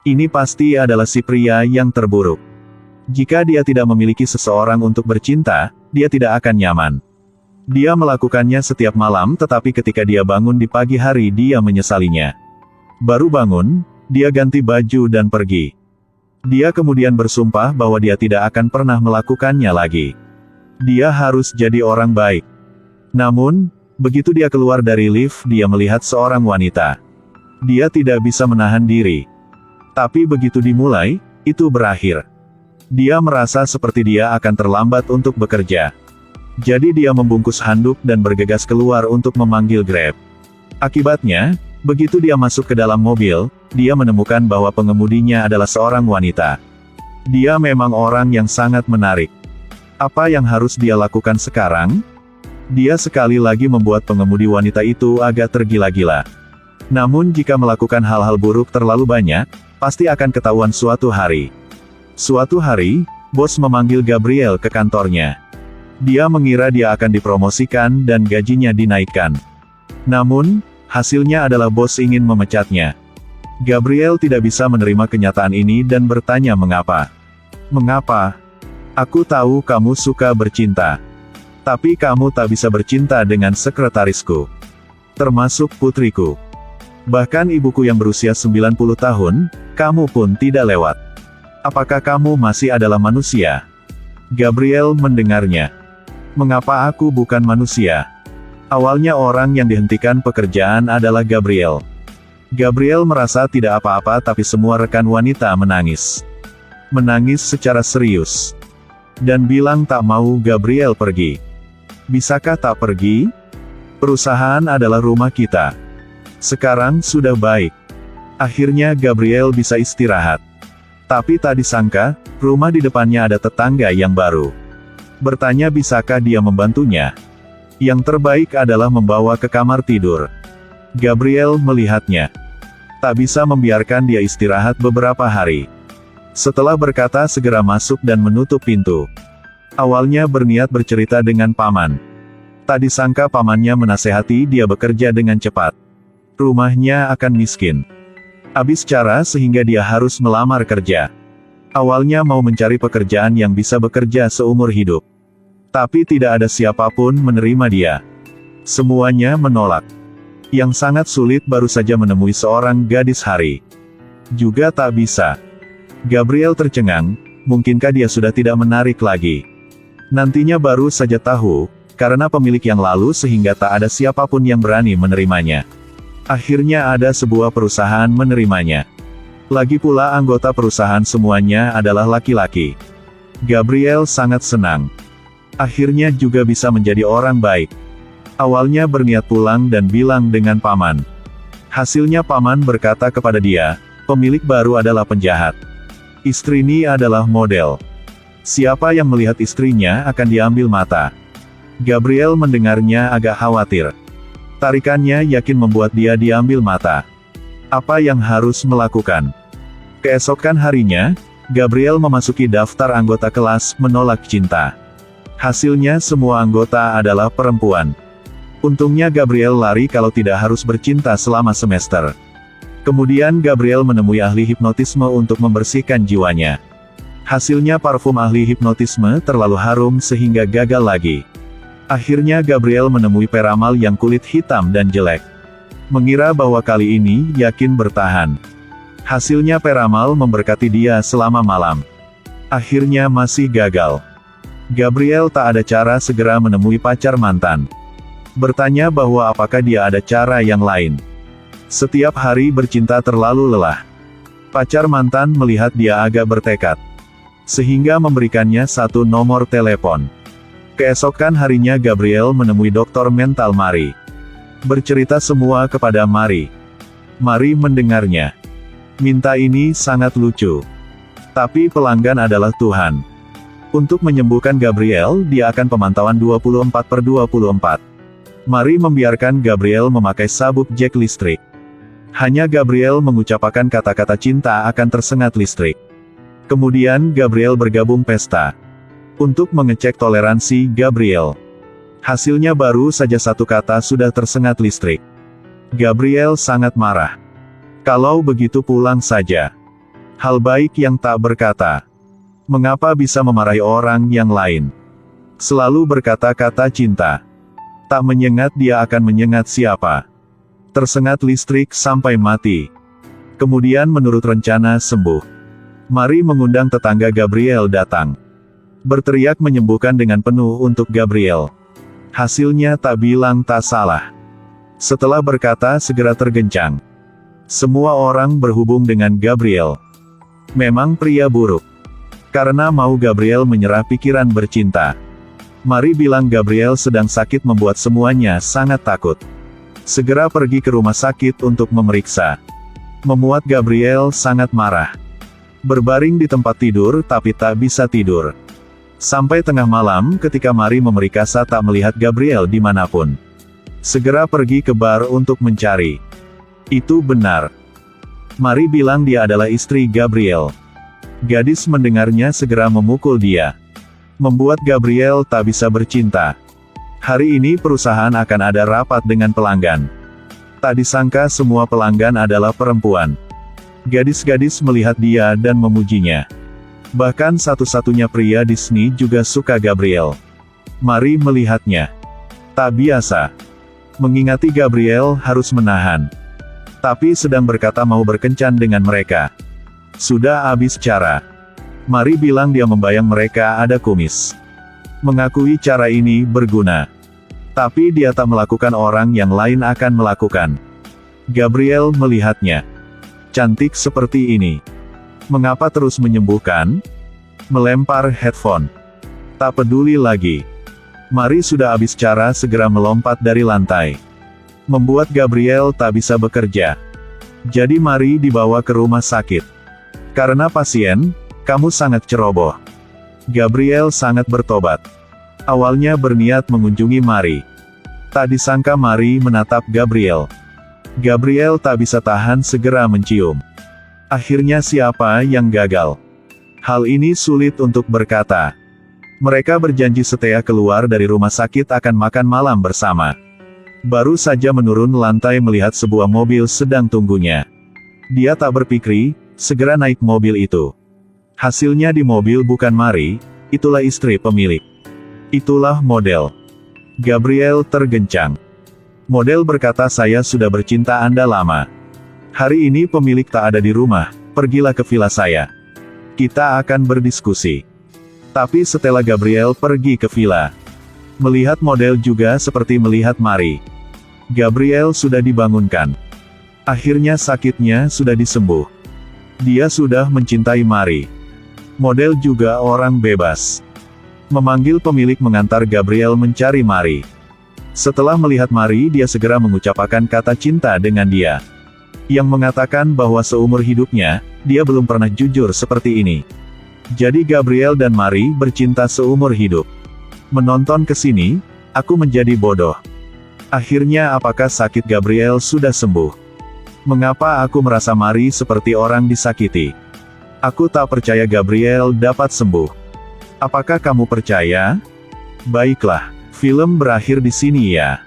Ini pasti adalah si pria yang terburuk. Jika dia tidak memiliki seseorang untuk bercinta, dia tidak akan nyaman. Dia melakukannya setiap malam, tetapi ketika dia bangun di pagi hari dia menyesalinya. Baru bangun, dia ganti baju dan pergi. Dia kemudian bersumpah bahwa dia tidak akan pernah melakukannya lagi. Dia harus jadi orang baik. Namun, begitu dia keluar dari lift, dia melihat seorang wanita. Dia tidak bisa menahan diri. Tapi begitu dimulai, itu berakhir. Dia merasa seperti dia akan terlambat untuk bekerja. Jadi dia membungkus handuk dan bergegas keluar untuk memanggil Grab. Akibatnya, begitu dia masuk ke dalam mobil, dia menemukan bahwa pengemudinya adalah seorang wanita. Dia memang orang yang sangat menarik. Apa yang harus dia lakukan sekarang? Dia sekali lagi membuat pengemudi wanita itu agak tergila-gila. Namun jika melakukan hal-hal buruk terlalu banyak, pasti akan ketahuan suatu hari. Suatu hari, bos memanggil Gabriel ke kantornya. Dia mengira dia akan dipromosikan dan gajinya dinaikkan. Namun, hasilnya adalah bos ingin memecatnya. Gabriel tidak bisa menerima kenyataan ini dan bertanya mengapa. Mengapa? Aku tahu kamu suka bercinta. Tapi kamu tak bisa bercinta dengan sekretarisku. Termasuk putriku. Bahkan ibuku yang berusia 90 tahun, kamu pun tidak lewat. Apakah kamu masih adalah manusia? Gabriel mendengarnya. Mengapa aku bukan manusia? Awalnya orang yang dihentikan pekerjaan adalah Gabriel. Gabriel merasa tidak apa-apa, tapi semua rekan wanita menangis. Menangis secara serius. Dan bilang tak mau Gabriel pergi. Bisakah tak pergi? Perusahaan adalah rumah kita. Sekarang sudah baik. Akhirnya Gabriel bisa istirahat. Tapi tak disangka, rumah di depannya ada tetangga yang baru. Bertanya bisakah dia membantunya. Yang terbaik adalah membawa ke kamar tidur. Gabriel melihatnya. Tak bisa membiarkan dia istirahat beberapa hari. Setelah berkata segera masuk dan menutup pintu. Awalnya berniat bercerita dengan paman. Tak disangka pamannya menasehati dia bekerja dengan cepat. Rumahnya akan miskin. Habis cara sehingga dia harus melamar kerja. Awalnya mau mencari pekerjaan yang bisa bekerja seumur hidup. Tapi tidak ada siapapun menerima dia. Semuanya menolak. Yang sangat sulit baru saja menemui seorang gadis hari. Juga tak bisa. Gabriel tercengang, mungkinkah dia sudah tidak menarik lagi. Nantinya baru saja tahu, karena pemilik yang lalu sehingga tak ada siapapun yang berani menerimanya. Akhirnya ada sebuah perusahaan menerimanya. Lagi pula anggota perusahaan semuanya adalah laki-laki. Gabriel sangat senang. Akhirnya juga bisa menjadi orang baik. Awalnya berniat pulang dan bilang dengan paman. Hasilnya paman berkata kepada dia, pemilik baru adalah penjahat. Istrini adalah model. Siapa yang melihat istrinya akan diambil mata. Gabriel mendengarnya agak khawatir. Tarikannya yakin membuat dia diambil mata. Apa yang harus melakukan? Keesokan harinya, Gabriel memasuki daftar anggota kelas menolak cinta. Hasilnya semua anggota adalah perempuan. Untungnya Gabriel lari kalau tidak harus bercinta selama semester. Kemudian Gabriel menemui ahli hipnotisme untuk membersihkan jiwanya. Hasilnya parfum ahli hipnotisme terlalu harum sehingga gagal lagi. Akhirnya Gabriel menemui peramal yang kulit hitam dan jelek. Mengira bahwa kali ini yakin bertahan. Hasilnya peramal memberkati dia selama malam. Akhirnya masih gagal. Gabriel tak ada cara segera menemui pacar mantan. Bertanya bahwa apakah dia ada cara yang lain. Setiap hari bercinta terlalu lelah. Pacar mantan melihat dia agak bertekad. Sehingga memberikannya satu nomor telepon. Keesokan harinya Gabriel menemui dokter mental Mari. Bercerita semua kepada Mari. Mari mendengarnya. Minta ini sangat lucu. Tapi pelanggan adalah Tuhan. Untuk menyembuhkan Gabriel, dia akan pemantauan 24/24. Mari membiarkan Gabriel memakai sabuk jak listrik. Hanya Gabriel mengucapkan kata-kata cinta akan tersengat listrik. Kemudian Gabriel bergabung pesta. Untuk mengecek toleransi Gabriel. Hasilnya baru saja satu kata sudah tersengat listrik. Gabriel sangat marah. Kalau begitu pulang saja. Hal baik yang tak berkata. Mengapa bisa memarahi orang yang lain? Selalu berkata-kata cinta. Tak menyengat dia akan menyengat siapa. Tersengat listrik sampai mati. Kemudian menurut rencana sembuh. Mari mengundang tetangga Gabriel datang. Berteriak menyembuhkan dengan penuh untuk Gabriel. Hasilnya tak bilang tak salah. Setelah berkata segera tergencang. Semua orang berhubung dengan Gabriel. Memang pria buruk. Karena mau Gabriel menyerah pikiran bercinta. Mari bilang Gabriel sedang sakit membuat semuanya sangat takut. Segera pergi ke rumah sakit untuk memeriksa. Memuat Gabriel sangat marah. Berbaring di tempat tidur tapi tak bisa tidur. Sampai tengah malam ketika Mari memeriksa tak melihat Gabriel dimanapun. Segera pergi ke bar untuk mencari. Itu benar. Mari bilang dia adalah istri Gabriel. Gadis mendengarnya segera memukul dia. Membuat Gabriel tak bisa bercinta. Hari ini perusahaan akan ada rapat dengan pelanggan. Tak disangka semua pelanggan adalah perempuan. Gadis-gadis melihat dia dan memujinya. Bahkan satu-satunya pria di sini juga suka Gabriel. Mari melihatnya. Tak biasa. Mengingati Gabriel harus menahan. Tapi sedang berkata mau berkencan dengan mereka. Sudah habis cara. Mari bilang dia membayang mereka ada kumis. Mengakui cara ini berguna. Tapi dia tak melakukan orang yang lain akan melakukan. Gabriel melihatnya. Cantik seperti ini. Mengapa terus menyembuhkan? Melempar headphone. Tak peduli lagi. Mari sudah habis cara segera melompat dari lantai. Membuat Gabriel tak bisa bekerja. Jadi Mari dibawa ke rumah sakit. Karena pasien, kamu sangat ceroboh. Gabriel sangat bertobat. Awalnya berniat mengunjungi Mari. Tak disangka Mari menatap Gabriel. Gabriel tak bisa tahan segera mencium. Akhirnya siapa yang gagal? Hal ini sulit untuk berkata. Mereka berjanji setelah keluar dari rumah sakit akan makan malam bersama. Baru saja menurun lantai melihat sebuah mobil sedang tunggunya. Dia tak berpikir, segera naik mobil itu. Hasilnya di mobil bukan Mari, itulah istri pemilik. Itulah model. Gabriel tergencang. Model berkata saya sudah bercinta Anda lama. Hari ini pemilik tak ada di rumah, pergilah ke villa saya. Kita akan berdiskusi. Tapi setelah Gabriel pergi ke villa. Melihat model juga seperti melihat Mari. Gabriel sudah dibangunkan. Akhirnya sakitnya sudah disembuh. Dia sudah mencintai Mari. Model juga orang bebas. Memanggil pemilik mengantar Gabriel mencari Mari. Setelah melihat Mari dia segera mengucapkan kata cinta dengan dia. Yang mengatakan bahwa seumur hidupnya, dia belum pernah jujur seperti ini. Jadi Gabriel dan Mari bercinta seumur hidup. Menonton ke sini, aku menjadi bodoh. Akhirnya apakah sakit Gabriel sudah sembuh? Mengapa aku merasa Mari seperti orang disakiti? Aku tak percaya Gabriel dapat sembuh. Apakah kamu percaya? Baiklah. Film berakhir di sini ya.